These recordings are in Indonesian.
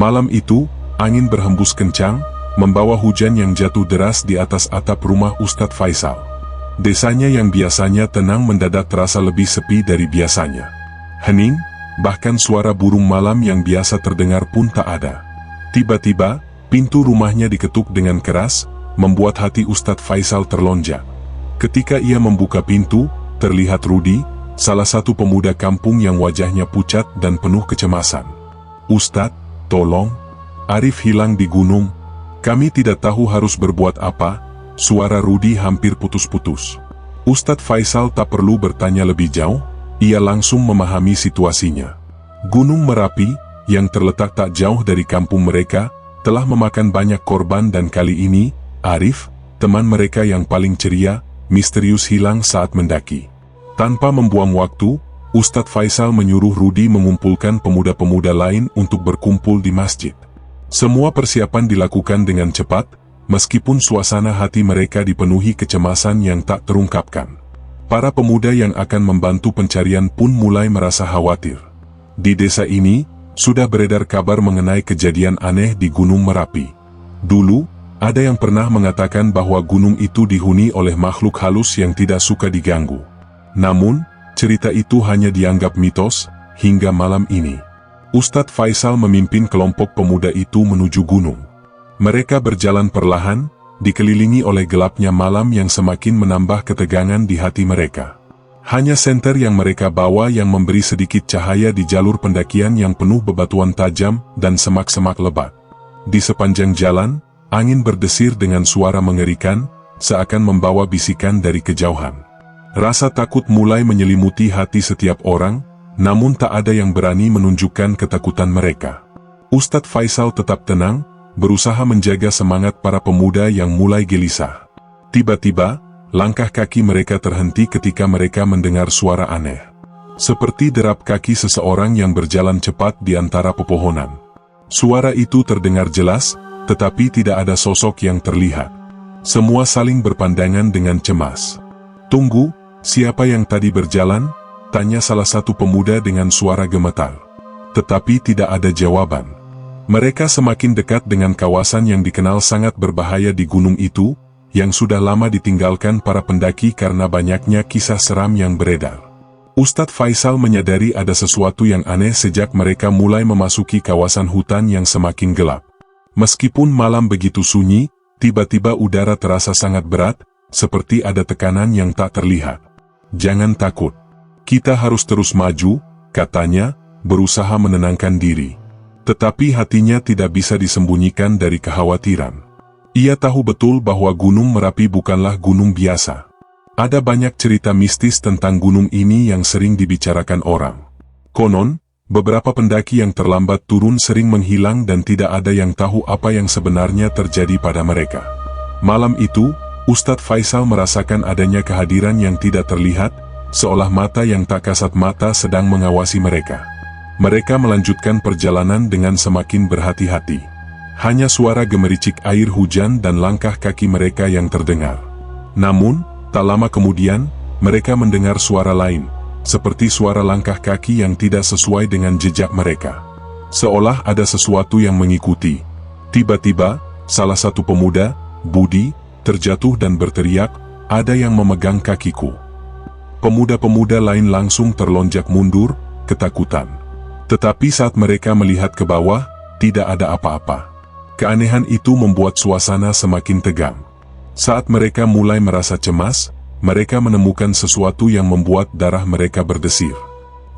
Malam itu, angin berhembus kencang, membawa hujan yang jatuh deras di atas atap rumah Ustadz Faisal. Desanya yang biasanya tenang mendadak terasa lebih sepi dari biasanya. Hening, bahkan suara burung malam yang biasa terdengar pun tak ada. Tiba-tiba, pintu rumahnya diketuk dengan keras, membuat hati Ustadz Faisal terlonjak. Ketika ia membuka pintu, terlihat Rudi, salah satu pemuda kampung yang wajahnya pucat dan penuh kecemasan. "Ustadz, tolong, Arif hilang di gunung. Kami tidak tahu harus berbuat apa." Suara Rudi hampir putus-putus. Ustadz Faisal tak perlu bertanya lebih jauh, ia langsung memahami situasinya. Gunung Merapi, yang terletak tak jauh dari kampung mereka, telah memakan banyak korban dan kali ini, Arif, teman mereka yang paling ceria, misterius hilang saat mendaki. Tanpa membuang waktu, Ustadz Faisal menyuruh Rudi mengumpulkan pemuda-pemuda lain untuk berkumpul di masjid. Semua persiapan dilakukan dengan cepat, meskipun suasana hati mereka dipenuhi kecemasan yang tak terungkapkan. Para pemuda yang akan membantu pencarian pun mulai merasa khawatir. Di desa ini, sudah beredar kabar mengenai kejadian aneh di Gunung Merapi. Dulu, ada yang pernah mengatakan bahwa gunung itu dihuni oleh makhluk halus yang tidak suka diganggu. Namun, cerita itu hanya dianggap mitos, hingga malam ini. Ustadz Faisal memimpin kelompok pemuda itu menuju gunung. Mereka berjalan perlahan, dikelilingi oleh gelapnya malam yang semakin menambah ketegangan di hati mereka. Hanya senter yang mereka bawa yang memberi sedikit cahaya di jalur pendakian yang penuh bebatuan tajam dan semak-semak lebat. Di sepanjang jalan, angin berdesir dengan suara mengerikan, seakan membawa bisikan dari kejauhan. Rasa takut mulai menyelimuti hati setiap orang, namun tak ada yang berani menunjukkan ketakutan mereka. Ustadz Faisal tetap tenang, berusaha menjaga semangat para pemuda yang mulai gelisah. Tiba-tiba, langkah kaki mereka terhenti ketika mereka mendengar suara aneh. Seperti derap kaki seseorang yang berjalan cepat di antara pepohonan. Suara itu terdengar jelas, tetapi tidak ada sosok yang terlihat. Semua saling berpandangan dengan cemas. "Tunggu, siapa yang tadi berjalan?" tanya salah satu pemuda dengan suara gemetar. Tetapi tidak ada jawaban. Mereka semakin dekat dengan kawasan yang dikenal sangat berbahaya di gunung itu, yang sudah lama ditinggalkan para pendaki karena banyaknya kisah seram yang beredar. Ustadz Faisal menyadari ada sesuatu yang aneh sejak mereka mulai memasuki kawasan hutan yang semakin gelap. Meskipun malam begitu sunyi, tiba-tiba udara terasa sangat berat, seperti ada tekanan yang tak terlihat. "Jangan takut. Kita harus terus maju," katanya, berusaha menenangkan diri. Tetapi hatinya tidak bisa disembunyikan dari kekhawatiran. Ia tahu betul bahwa Gunung Merapi bukanlah gunung biasa. Ada banyak cerita mistis tentang gunung ini yang sering dibicarakan orang. Konon, beberapa pendaki yang terlambat turun sering menghilang dan tidak ada yang tahu apa yang sebenarnya terjadi pada mereka. Malam itu, Ustadz Faisal merasakan adanya kehadiran yang tidak terlihat, seolah mata yang tak kasat mata sedang mengawasi mereka. Mereka melanjutkan perjalanan dengan semakin berhati-hati. Hanya suara gemericik air hujan dan langkah kaki mereka yang terdengar. Namun, tak lama kemudian, mereka mendengar suara lain, seperti suara langkah kaki yang tidak sesuai dengan jejak mereka. Seolah ada sesuatu yang mengikuti. Tiba-tiba, salah satu pemuda, Budi, terjatuh dan berteriak, "Ada yang memegang kakiku." Pemuda-pemuda lain langsung terlonjak mundur, ketakutan. Tetapi saat mereka melihat ke bawah, tidak ada apa-apa. Keanehan itu membuat suasana semakin tegang. Saat mereka mulai merasa cemas, mereka menemukan sesuatu yang membuat darah mereka berdesir.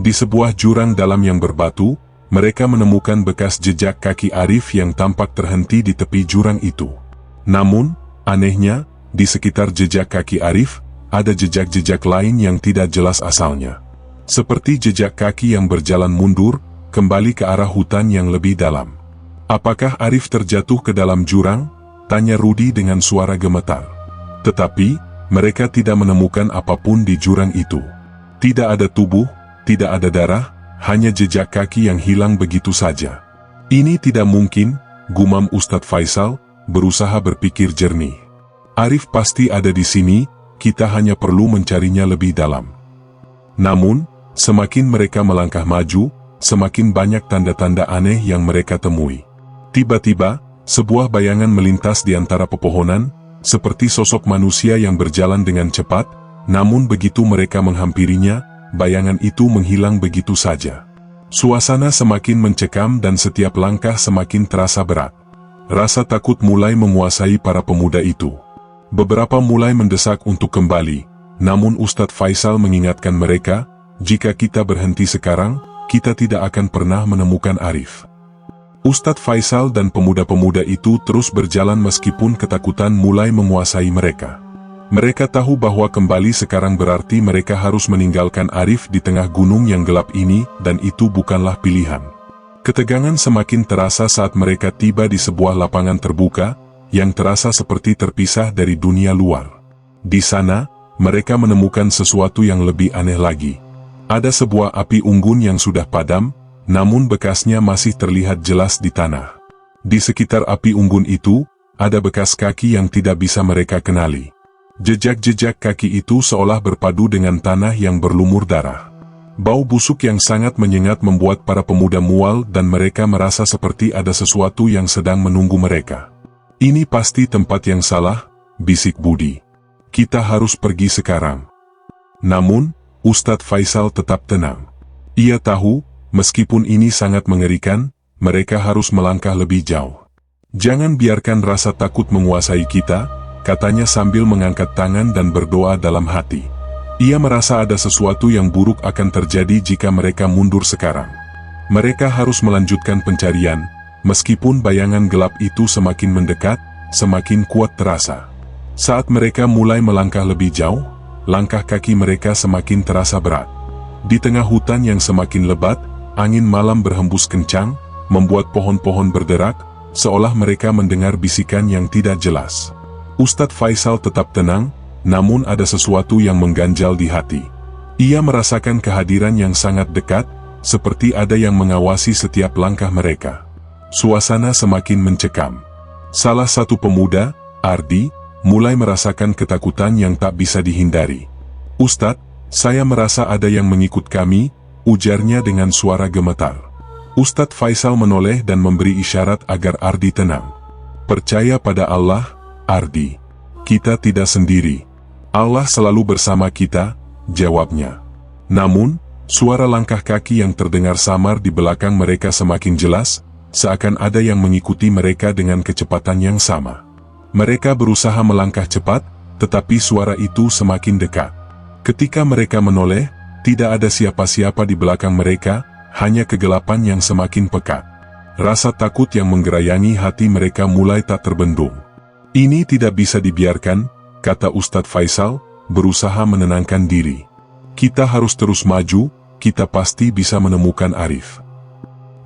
Di sebuah jurang dalam yang berbatu, mereka menemukan bekas jejak kaki Arif yang tampak terhenti di tepi jurang itu. Namun, anehnya, di sekitar jejak kaki Arif, ada jejak-jejak lain yang tidak jelas asalnya. Seperti jejak kaki yang berjalan mundur, kembali ke arah hutan yang lebih dalam. "Apakah Arif terjatuh ke dalam jurang?" tanya Rudi dengan suara gemetar. Tetapi, mereka tidak menemukan apapun di jurang itu. Tidak ada tubuh, tidak ada darah, hanya jejak kaki yang hilang begitu saja. "Ini tidak mungkin," gumam Ustadz Faisal, berusaha berpikir jernih. "Arif pasti ada di sini, kita hanya perlu mencarinya lebih dalam." Namun, semakin mereka melangkah maju, semakin banyak tanda-tanda aneh yang mereka temui. Tiba-tiba, sebuah bayangan melintas di antara pepohonan, seperti sosok manusia yang berjalan dengan cepat, namun begitu mereka menghampirinya, bayangan itu menghilang begitu saja. Suasana semakin mencekam dan setiap langkah semakin terasa berat. Rasa takut mulai menguasai para pemuda itu. Beberapa mulai mendesak untuk kembali, namun Ustadz Faisal mengingatkan mereka, jika kita berhenti sekarang, kita tidak akan pernah menemukan Arif. Ustadz Faisal dan pemuda-pemuda itu terus berjalan meskipun ketakutan mulai menguasai mereka. Mereka tahu bahwa kembali sekarang berarti mereka harus meninggalkan Arif di tengah gunung yang gelap ini, dan itu bukanlah pilihan. Ketegangan semakin terasa saat mereka tiba di sebuah lapangan terbuka, yang terasa seperti terpisah dari dunia luar. Di sana, mereka menemukan sesuatu yang lebih aneh lagi. Ada sebuah api unggun yang sudah padam, namun bekasnya masih terlihat jelas di tanah. Di sekitar api unggun itu, ada bekas kaki yang tidak bisa mereka kenali. Jejak-jejak kaki itu seolah berpadu dengan tanah yang berlumur darah. Bau busuk yang sangat menyengat membuat para pemuda mual dan mereka merasa seperti ada sesuatu yang sedang menunggu mereka. Ini pasti tempat yang salah, bisik Budi. Kita harus pergi sekarang. Namun, Ustadz Faisal tetap tenang. Ia tahu, meskipun ini sangat mengerikan, mereka harus melangkah lebih jauh. Jangan biarkan rasa takut menguasai kita, katanya sambil mengangkat tangan dan berdoa dalam hati. Ia merasa ada sesuatu yang buruk akan terjadi jika mereka mundur sekarang. Mereka harus melanjutkan pencarian, meskipun bayangan gelap itu semakin mendekat, semakin kuat terasa. Saat mereka mulai melangkah lebih jauh, langkah kaki mereka semakin terasa berat. Di tengah hutan yang semakin lebat, angin malam berhembus kencang, membuat pohon-pohon berderak, seolah mereka mendengar bisikan yang tidak jelas. Ustadz Faisal tetap tenang, namun ada sesuatu yang mengganjal di hati. Ia merasakan kehadiran yang sangat dekat, seperti ada yang mengawasi setiap langkah mereka. Suasana semakin mencekam. Salah satu pemuda, Ardi, mulai merasakan ketakutan yang tak bisa dihindari. "Ustadz, saya merasa ada yang mengikut kami," ujarnya dengan suara gemetar. Ustadz Faisal menoleh dan memberi isyarat agar Ardi tenang. "Percaya pada Allah, Ardi. Kita tidak sendiri. Allah selalu bersama kita," jawabnya. Namun, suara langkah kaki yang terdengar samar di belakang mereka semakin jelas, seakan ada yang mengikuti mereka dengan kecepatan yang sama. Mereka berusaha melangkah cepat, tetapi suara itu semakin dekat. Ketika mereka menoleh, tidak ada siapa-siapa di belakang mereka, hanya kegelapan yang semakin pekat. Rasa takut yang menggerayangi hati mereka mulai tak terbendung. "Ini tidak bisa dibiarkan," kata Ustadz Faisal, berusaha menenangkan diri. "Kita harus terus maju, kita pasti bisa menemukan Arif."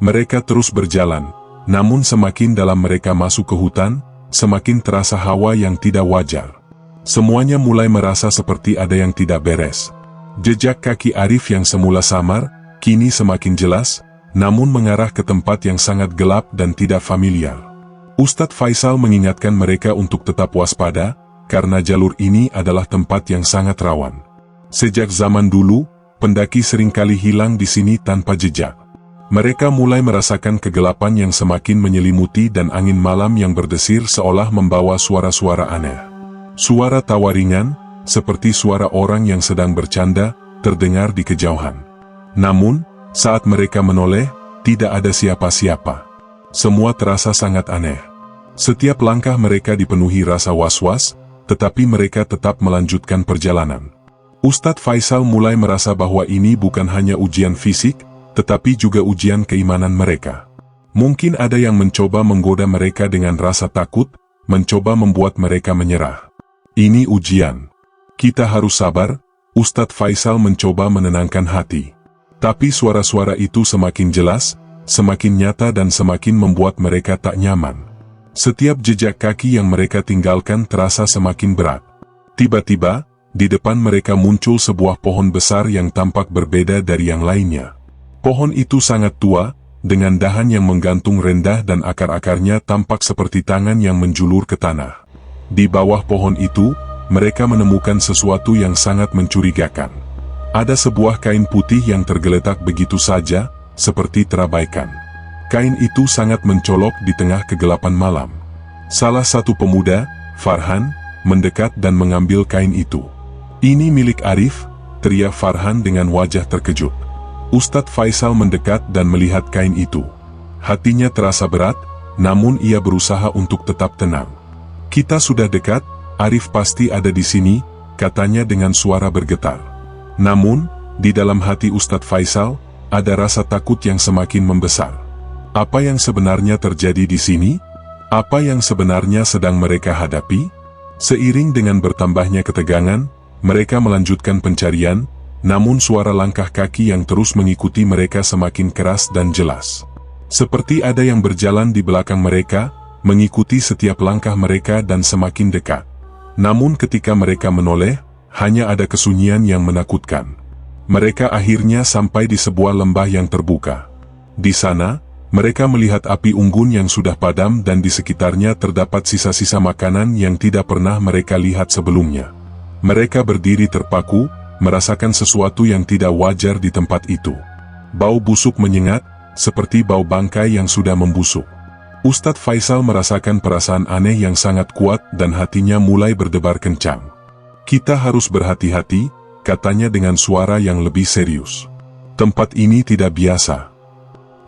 Mereka terus berjalan, namun semakin dalam mereka masuk ke hutan, semakin terasa hawa yang tidak wajar. Semuanya mulai merasa seperti ada yang tidak beres. Jejak kaki Arif yang semula samar, kini semakin jelas, namun mengarah ke tempat yang sangat gelap dan tidak familiar. Ustadz Faisal mengingatkan mereka untuk tetap waspada, karena jalur ini adalah tempat yang sangat rawan. Sejak zaman dulu, pendaki seringkali hilang di sini tanpa jejak. Mereka mulai merasakan kegelapan yang semakin menyelimuti dan angin malam yang berdesir seolah membawa suara-suara aneh. Suara tawa ringan, seperti suara orang yang sedang bercanda, terdengar di kejauhan. Namun, saat mereka menoleh, tidak ada siapa-siapa. Semua terasa sangat aneh. Setiap langkah mereka dipenuhi rasa was-was, tetapi mereka tetap melanjutkan perjalanan. Ustadz Faisal mulai merasa bahwa ini bukan hanya ujian fisik, tetapi juga ujian keimanan mereka. Mungkin ada yang mencoba menggoda mereka dengan rasa takut, mencoba membuat mereka menyerah. "Ini ujian. Kita harus sabar," Ustadz Faisal mencoba menenangkan hati. Tapi suara-suara itu semakin jelas, semakin nyata dan semakin membuat mereka tak nyaman. Setiap jejak kaki yang mereka tinggalkan terasa semakin berat. Tiba-tiba, di depan mereka muncul sebuah pohon besar yang tampak berbeda dari yang lainnya. Pohon itu sangat tua, dengan dahan yang menggantung rendah dan akar-akarnya tampak seperti tangan yang menjulur ke tanah. Di bawah pohon itu, mereka menemukan sesuatu yang sangat mencurigakan. Ada sebuah kain putih yang tergeletak begitu saja, seperti terabaikan. Kain itu sangat mencolok di tengah kegelapan malam. Salah satu pemuda, Farhan, mendekat dan mengambil kain itu. "Ini milik Arif," teriak Farhan dengan wajah terkejut. Ustadz Faisal mendekat dan melihat kain itu. Hatinya terasa berat, namun ia berusaha untuk tetap tenang. "Kita sudah dekat, Arif pasti ada di sini," katanya dengan suara bergetar. Namun, di dalam hati Ustadz Faisal, ada rasa takut yang semakin membesar. Apa yang sebenarnya terjadi di sini? Apa yang sebenarnya sedang mereka hadapi? Seiring dengan bertambahnya ketegangan, mereka melanjutkan pencarian, namun suara langkah kaki yang terus mengikuti mereka semakin keras dan jelas. Seperti ada yang berjalan di belakang mereka, mengikuti setiap langkah mereka dan semakin dekat. Namun ketika mereka menoleh, hanya ada kesunyian yang menakutkan. Mereka akhirnya sampai di sebuah lembah yang terbuka. Di sana, mereka melihat api unggun yang sudah padam dan di sekitarnya terdapat sisa-sisa makanan yang tidak pernah mereka lihat sebelumnya. Mereka berdiri terpaku, merasakan sesuatu yang tidak wajar di tempat itu. Bau busuk menyengat, seperti bau bangkai yang sudah membusuk. Ustadz Faisal merasakan perasaan aneh yang sangat kuat dan hatinya mulai berdebar kencang. "Kita harus berhati-hati," katanya dengan suara yang lebih serius. "Tempat ini tidak biasa."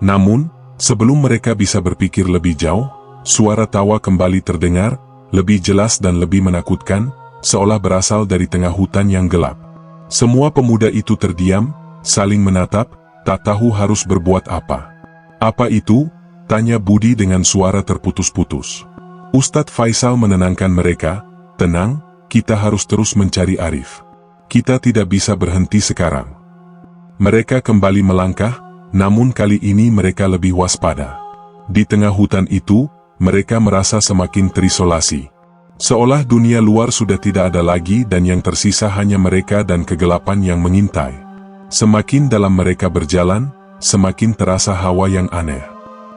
Namun, sebelum mereka bisa berpikir lebih jauh, suara tawa kembali terdengar, lebih jelas dan lebih menakutkan, seolah berasal dari tengah hutan yang gelap. Semua pemuda itu terdiam, saling menatap, tak tahu harus berbuat apa. "Apa itu?" tanya Budi dengan suara terputus-putus. Ustadz Faisal menenangkan mereka, "Tenang, kita harus terus mencari Arif. Kita tidak bisa berhenti sekarang." Mereka kembali melangkah, namun kali ini mereka lebih waspada. Di tengah hutan itu, mereka merasa semakin terisolasi. Seolah dunia luar sudah tidak ada lagi dan yang tersisa hanya mereka dan kegelapan yang mengintai. Semakin dalam mereka berjalan, semakin terasa hawa yang aneh.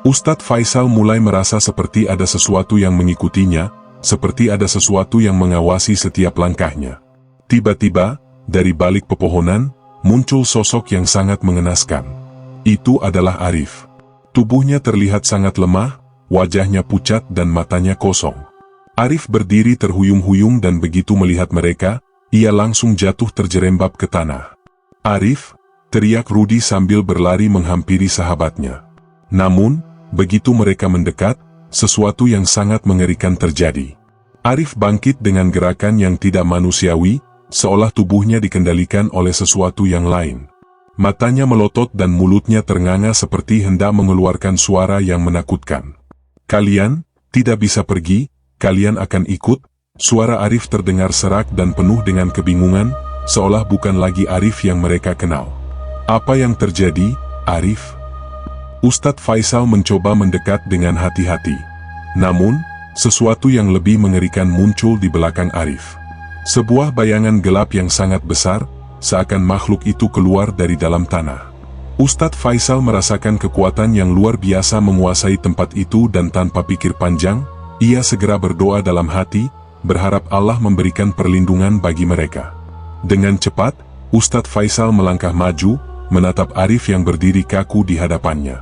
Ustadz Faisal mulai merasa seperti ada sesuatu yang mengikutinya, seperti ada sesuatu yang mengawasi setiap langkahnya. Tiba-tiba, dari balik pepohonan, muncul sosok yang sangat mengenaskan. Itu adalah Arif. Tubuhnya terlihat sangat lemah, wajahnya pucat dan matanya kosong. Arif berdiri terhuyung-huyung dan begitu melihat mereka, ia langsung jatuh terjerembab ke tanah. "Arif!" teriak Rudi sambil berlari menghampiri sahabatnya. Namun, begitu mereka mendekat, sesuatu yang sangat mengerikan terjadi. Arif bangkit dengan gerakan yang tidak manusiawi, seolah tubuhnya dikendalikan oleh sesuatu yang lain. Matanya melotot dan mulutnya ternganga seperti hendak mengeluarkan suara yang menakutkan. "Kalian tidak bisa pergi, kalian akan ikut." Suara Arif terdengar serak dan penuh dengan kebingungan, seolah bukan lagi Arif yang mereka kenal. "Apa yang terjadi, Arif?" Ustadz Faisal mencoba mendekat dengan hati-hati. Namun, sesuatu yang lebih mengerikan muncul di belakang Arif. Sebuah bayangan gelap yang sangat besar, seakan makhluk itu keluar dari dalam tanah. Ustadz Faisal merasakan kekuatan yang luar biasa menguasai tempat itu dan tanpa pikir panjang, ia segera berdoa dalam hati, berharap Allah memberikan perlindungan bagi mereka. Dengan cepat, Ustadz Faisal melangkah maju, menatap Arif yang berdiri kaku di hadapannya.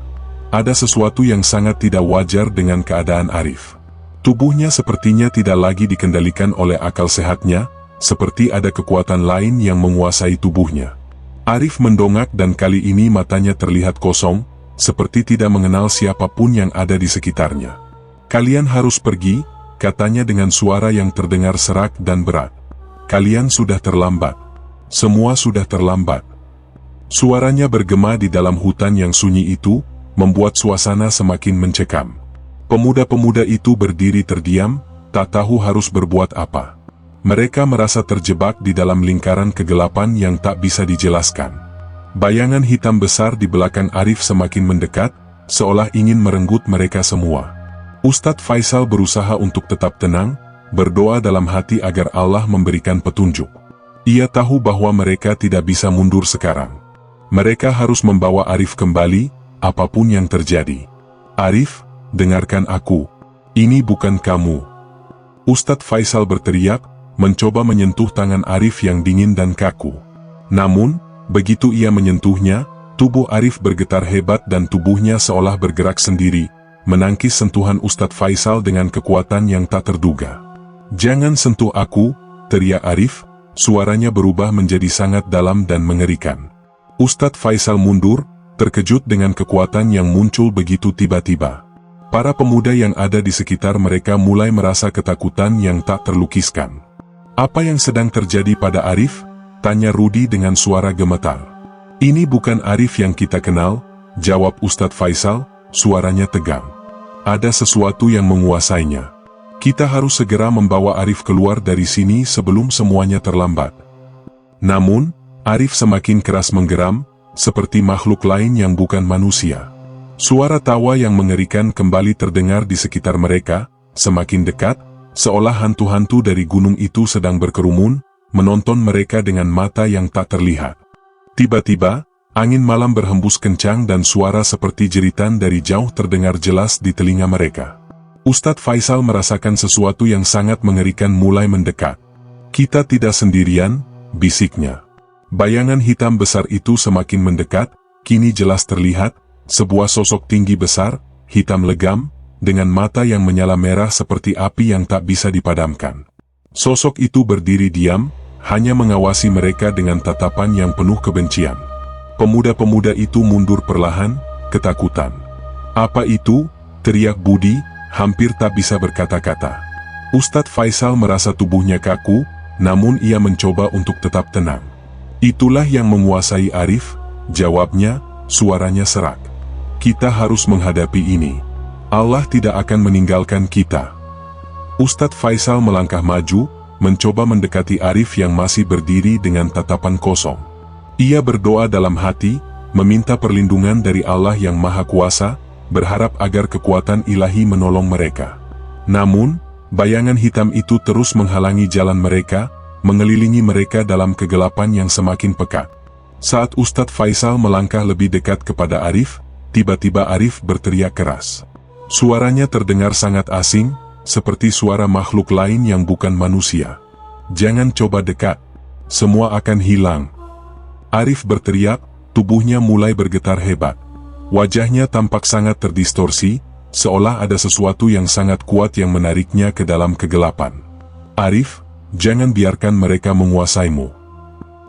Ada sesuatu yang sangat tidak wajar dengan keadaan Arif. Tubuhnya sepertinya tidak lagi dikendalikan oleh akal sehatnya, seperti ada kekuatan lain yang menguasai tubuhnya. Arif mendongak dan kali ini matanya terlihat kosong, seperti tidak mengenal siapapun yang ada di sekitarnya. "Kalian harus pergi," katanya dengan suara yang terdengar serak dan berat. "Kalian sudah terlambat. Semua sudah terlambat." Suaranya bergema di dalam hutan yang sunyi itu, membuat suasana semakin mencekam. Pemuda-pemuda itu berdiri terdiam, tak tahu harus berbuat apa. Mereka merasa terjebak di dalam lingkaran kegelapan yang tak bisa dijelaskan. Bayangan hitam besar di belakang Arif semakin mendekat, seolah ingin merenggut mereka semua. Ustadz Faisal berusaha untuk tetap tenang, berdoa dalam hati agar Allah memberikan petunjuk. Ia tahu bahwa mereka tidak bisa mundur sekarang. Mereka harus membawa Arif kembali, apapun yang terjadi. "Arif, dengarkan aku. Ini bukan kamu." Ustadz Faisal berteriak, mencoba menyentuh tangan Arif yang dingin dan kaku. Namun, begitu ia menyentuhnya, Tubuh Arif bergetar hebat dan tubuhnya seolah bergerak sendiri, menangkis sentuhan Ustadz Faisal dengan kekuatan yang tak terduga. "Jangan sentuh aku," teriak Arif, suaranya berubah menjadi sangat dalam dan mengerikan. Ustadz Faisal mundur, terkejut dengan kekuatan yang muncul begitu tiba-tiba. Para pemuda yang ada di sekitar mereka mulai merasa ketakutan yang tak terlukiskan. "Apa yang sedang terjadi pada Arif?" tanya Rudi dengan suara gemetar. "Ini bukan Arif yang kita kenal," jawab Ustadz Faisal, suaranya tegang. "Ada sesuatu yang menguasainya. Kita harus segera membawa Arif keluar dari sini sebelum semuanya terlambat." Namun, Arif semakin keras menggeram, seperti makhluk lain yang bukan manusia. Suara tawa yang mengerikan kembali terdengar di sekitar mereka, semakin dekat, seolah hantu-hantu dari gunung itu sedang berkerumun, menonton mereka dengan mata yang tak terlihat. Tiba-tiba, angin malam berhembus kencang dan suara seperti jeritan dari jauh terdengar jelas di telinga mereka. Ustadz Faisal merasakan sesuatu yang sangat mengerikan mulai mendekat. "Kita tidak sendirian," bisiknya. Bayangan hitam besar itu semakin mendekat, kini jelas terlihat, sebuah sosok tinggi besar, hitam legam, dengan mata yang menyala merah seperti api yang tak bisa dipadamkan. Sosok itu berdiri diam, hanya mengawasi mereka dengan tatapan yang penuh kebencian. Pemuda-pemuda itu mundur perlahan, ketakutan. "Apa itu?" teriak Budi, hampir tak bisa berkata-kata. Ustadz Faisal merasa tubuhnya kaku, namun ia mencoba untuk tetap tenang. "Itulah yang menguasai Arif," jawabnya, suaranya serak. "Kita harus menghadapi ini. Allah tidak akan meninggalkan kita." Ustadz Faisal melangkah maju, mencoba mendekati Arif yang masih berdiri dengan tatapan kosong. Ia berdoa dalam hati, meminta perlindungan dari Allah yang Maha Kuasa, berharap agar kekuatan ilahi menolong mereka. Namun, bayangan hitam itu terus menghalangi jalan mereka, mengelilingi mereka dalam kegelapan yang semakin pekat. Saat Ustadz Faisal melangkah lebih dekat kepada Arif, tiba-tiba Arif berteriak keras. Suaranya terdengar sangat asing, seperti suara makhluk lain yang bukan manusia. "Jangan coba dekat, semua akan hilang." Arif berteriak, tubuhnya mulai bergetar hebat. Wajahnya tampak sangat terdistorsi, seolah ada sesuatu yang sangat kuat yang menariknya ke dalam kegelapan. "Arif, jangan biarkan mereka menguasaimu."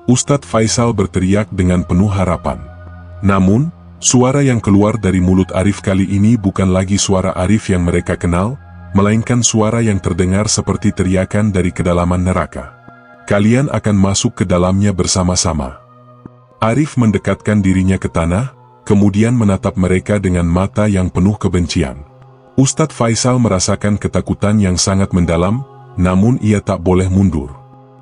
Ustadz Faisal berteriak dengan penuh harapan. Namun, suara yang keluar dari mulut Arif kali ini bukan lagi suara Arif yang mereka kenal, melainkan suara yang terdengar seperti teriakan dari kedalaman neraka. "Kalian akan masuk ke dalamnya bersama-sama." Arif mendekatkan dirinya ke tanah, kemudian menatap mereka dengan mata yang penuh kebencian. Ustadz Faisal merasakan ketakutan yang sangat mendalam, namun ia tak boleh mundur.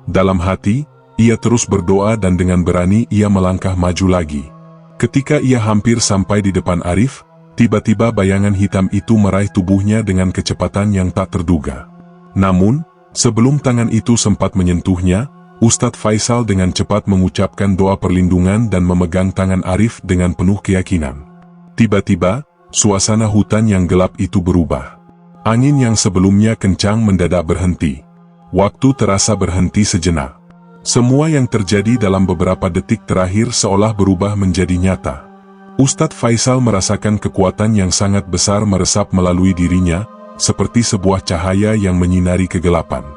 Dalam hati, ia terus berdoa dan dengan berani ia melangkah maju lagi. Ketika ia hampir sampai di depan Arif, tiba-tiba bayangan hitam itu meraih tubuhnya dengan kecepatan yang tak terduga. Namun, sebelum tangan itu sempat menyentuhnya, Ustadz Faisal dengan cepat mengucapkan doa perlindungan dan memegang tangan Arif dengan penuh keyakinan. Tiba-tiba, suasana hutan yang gelap itu berubah. Angin yang sebelumnya kencang mendadak berhenti. Waktu terasa berhenti sejenak. Semua yang terjadi dalam beberapa detik terakhir seolah berubah menjadi nyata. Ustadz Faisal merasakan kekuatan yang sangat besar meresap melalui dirinya, seperti sebuah cahaya yang menyinari kegelapan.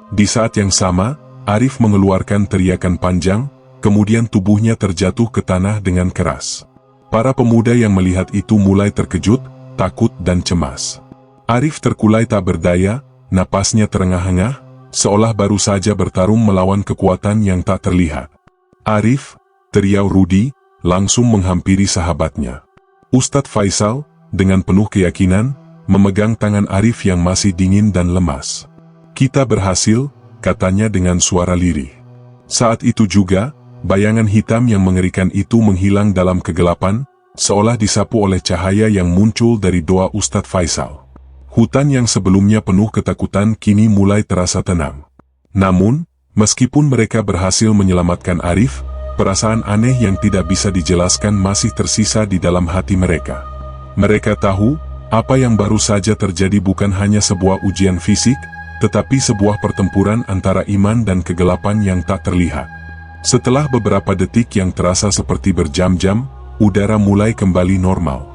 Di saat yang sama, Arif mengeluarkan teriakan panjang, kemudian tubuhnya terjatuh ke tanah dengan keras. Para pemuda yang melihat itu mulai terkejut, takut dan cemas. Arif terkulai tak berdaya, napasnya terengah-engah, seolah baru saja bertarung melawan kekuatan yang tak terlihat. "Arif," teriak Rudi, langsung menghampiri sahabatnya. Ustadz Faisal, dengan penuh keyakinan, memegang tangan Arif yang masih dingin dan lemas. "Kita berhasil," katanya dengan suara lirih. Saat itu juga, bayangan hitam yang mengerikan itu menghilang dalam kegelapan, seolah disapu oleh cahaya yang muncul dari doa Ustadz Faisal. Hutan yang sebelumnya penuh ketakutan kini mulai terasa tenang. Namun, meskipun mereka berhasil menyelamatkan Arif, perasaan aneh yang tidak bisa dijelaskan masih tersisa di dalam hati mereka. Mereka tahu, apa yang baru saja terjadi bukan hanya sebuah ujian fisik, tetapi sebuah pertempuran antara iman dan kegelapan yang tak terlihat. Setelah beberapa detik yang terasa seperti berjam-jam, udara mulai kembali normal.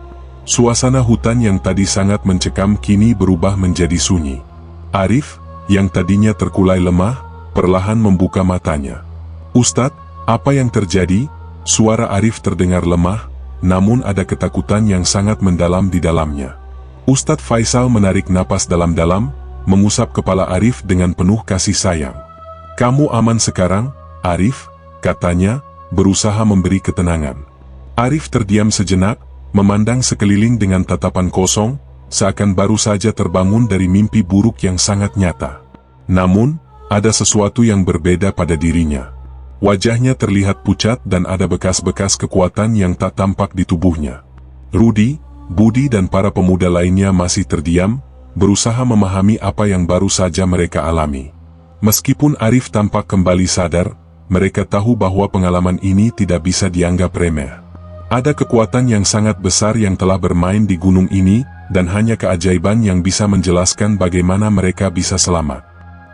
Suasana hutan yang tadi sangat mencekam kini berubah menjadi sunyi. Arif, yang tadinya terkulai lemah, perlahan membuka matanya. "Ustadz, apa yang terjadi?" Suara Arif terdengar lemah, namun ada ketakutan yang sangat mendalam di dalamnya. Ustadz Faisal menarik napas dalam-dalam, mengusap kepala Arif dengan penuh kasih sayang. "Kamu aman sekarang, Arif?" katanya, berusaha memberi ketenangan. Arif terdiam sejenak, memandang sekeliling dengan tatapan kosong, seakan baru saja terbangun dari mimpi buruk yang sangat nyata. Namun, ada sesuatu yang berbeda pada dirinya. Wajahnya terlihat pucat dan ada bekas-bekas kekuatan yang tak tampak di tubuhnya. Rudi, Budi dan para pemuda lainnya masih terdiam, berusaha memahami apa yang baru saja mereka alami. Meskipun Arif tampak kembali sadar, mereka tahu bahwa pengalaman ini tidak bisa dianggap remeh. Ada kekuatan yang sangat besar yang telah bermain di gunung ini, dan hanya keajaiban yang bisa menjelaskan bagaimana mereka bisa selamat.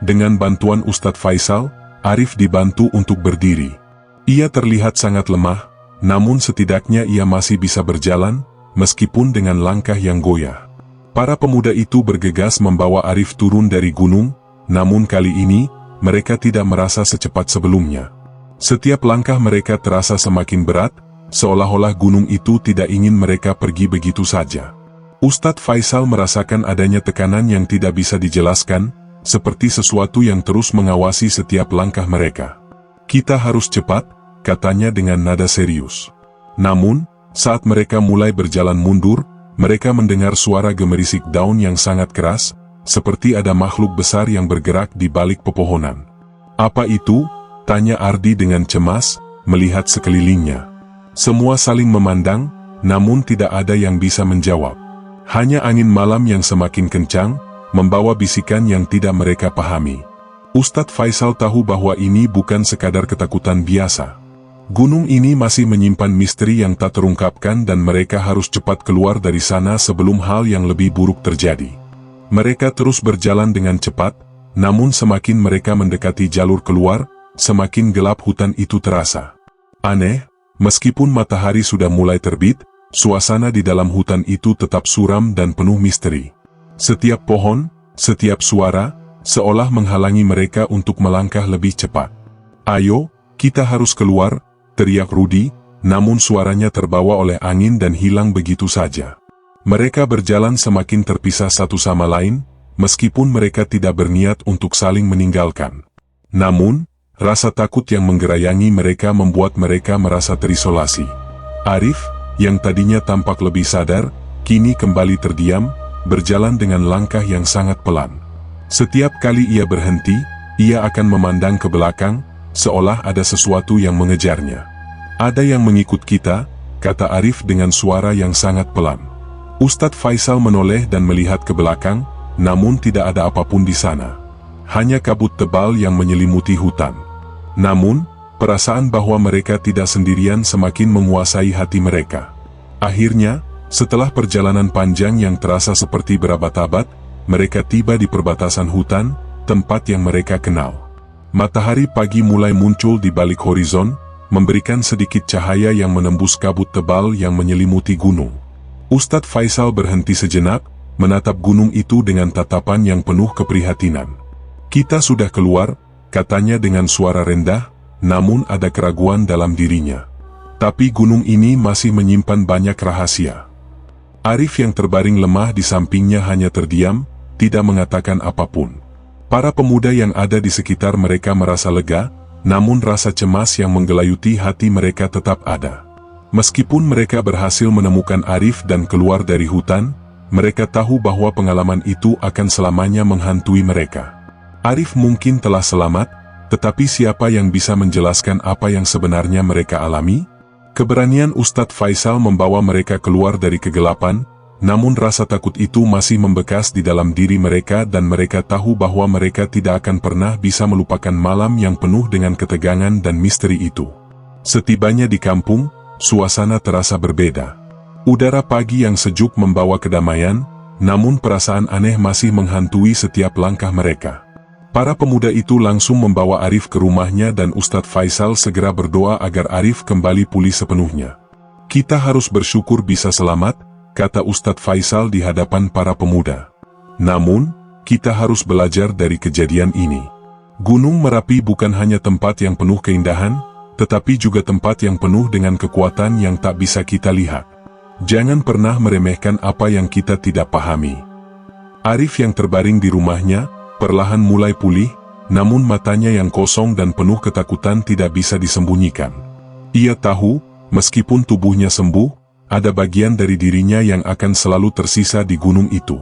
Dengan bantuan Ustadz Faisal, Arif dibantu untuk berdiri. Ia terlihat sangat lemah, namun setidaknya ia masih bisa berjalan, meskipun dengan langkah yang goyah. Para pemuda itu bergegas membawa Arif turun dari gunung, namun kali ini, mereka tidak merasa secepat sebelumnya. Setiap langkah mereka terasa semakin berat, seolah-olah gunung itu tidak ingin mereka pergi begitu saja. Ustadz Faisal merasakan adanya tekanan yang tidak bisa dijelaskan, seperti sesuatu yang terus mengawasi setiap langkah mereka. "Kita harus cepat," katanya dengan nada serius. Namun, saat mereka mulai berjalan mundur, mereka mendengar suara gemerisik daun yang sangat keras, seperti ada makhluk besar yang bergerak di balik pepohonan. "Apa itu?" tanya Ardi dengan cemas, melihat sekelilingnya. Semua saling memandang, namun tidak ada yang bisa menjawab. Hanya angin malam yang semakin kencang, membawa bisikan yang tidak mereka pahami. Ustadz Faisal tahu bahwa ini bukan sekadar ketakutan biasa. Gunung ini masih menyimpan misteri yang tak terungkapkan dan mereka harus cepat keluar dari sana sebelum hal yang lebih buruk terjadi. Mereka terus berjalan dengan cepat, namun semakin mereka mendekati jalur keluar, semakin gelap hutan itu terasa. Aneh, meskipun matahari sudah mulai terbit, suasana di dalam hutan itu tetap suram dan penuh misteri. Setiap pohon, setiap suara, seolah menghalangi mereka untuk melangkah lebih cepat. "Ayo, kita harus keluar," teriak Rudi, namun suaranya terbawa oleh angin dan hilang begitu saja. Mereka berjalan semakin terpisah satu sama lain, meskipun mereka tidak berniat untuk saling meninggalkan. Namun, rasa takut yang menggerayangi mereka membuat mereka merasa terisolasi. Arif, yang tadinya tampak lebih sadar, kini kembali terdiam, berjalan dengan langkah yang sangat pelan. Setiap kali ia berhenti, ia akan memandang ke belakang, seolah ada sesuatu yang mengejarnya. "Ada yang mengikut kita," kata Arif dengan suara yang sangat pelan. Ustadz Faisal menoleh dan melihat ke belakang, namun tidak ada apapun di sana. Hanya kabut tebal yang menyelimuti hutan. Namun, perasaan bahwa mereka tidak sendirian semakin menguasai hati mereka. Akhirnya, setelah perjalanan panjang yang terasa seperti berabad-abad, mereka tiba di perbatasan hutan, tempat yang mereka kenal. Matahari pagi mulai muncul di balik horizon, memberikan sedikit cahaya yang menembus kabut tebal yang menyelimuti gunung. Ustadz Faisal berhenti sejenak, menatap gunung itu dengan tatapan yang penuh keprihatinan. "Kita sudah keluar," katanya dengan suara rendah, namun ada keraguan dalam dirinya. "Tapi gunung ini masih menyimpan banyak rahasia." Arif yang terbaring lemah di sampingnya hanya terdiam, tidak mengatakan apapun. Para pemuda yang ada di sekitar mereka merasa lega, namun rasa cemas yang menggelayuti hati mereka tetap ada. Meskipun mereka berhasil menemukan Arif dan keluar dari hutan, mereka tahu bahwa pengalaman itu akan selamanya menghantui mereka. Arif mungkin telah selamat, tetapi siapa yang bisa menjelaskan apa yang sebenarnya mereka alami? Keberanian Ustadz Faisal membawa mereka keluar dari kegelapan, namun rasa takut itu masih membekas di dalam diri mereka dan mereka tahu bahwa mereka tidak akan pernah bisa melupakan malam yang penuh dengan ketegangan dan misteri itu. Setibanya di kampung, suasana terasa berbeda. Udara pagi yang sejuk membawa kedamaian, namun perasaan aneh masih menghantui setiap langkah mereka. Para pemuda itu langsung membawa Arif ke rumahnya dan Ustadz Faisal segera berdoa agar Arif kembali pulih sepenuhnya. Kita harus bersyukur bisa selamat, kata Ustadz Faisal di hadapan para pemuda. Namun, kita harus belajar dari kejadian ini. Gunung Merapi bukan hanya tempat yang penuh keindahan, tetapi juga tempat yang penuh dengan kekuatan yang tak bisa kita lihat. Jangan pernah meremehkan apa yang kita tidak pahami. Arif yang terbaring di rumahnya, perlahan mulai pulih, namun matanya yang kosong dan penuh ketakutan tidak bisa disembunyikan. Ia tahu, meskipun tubuhnya sembuh, ada bagian dari dirinya yang akan selalu tersisa di gunung itu.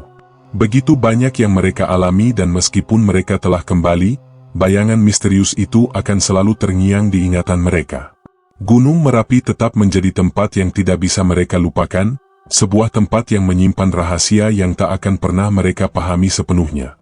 Begitu banyak yang mereka alami dan meskipun mereka telah kembali, bayangan misterius itu akan selalu terngiang di ingatan mereka. Gunung Merapi tetap menjadi tempat yang tidak bisa mereka lupakan, sebuah tempat yang menyimpan rahasia yang tak akan pernah mereka pahami sepenuhnya.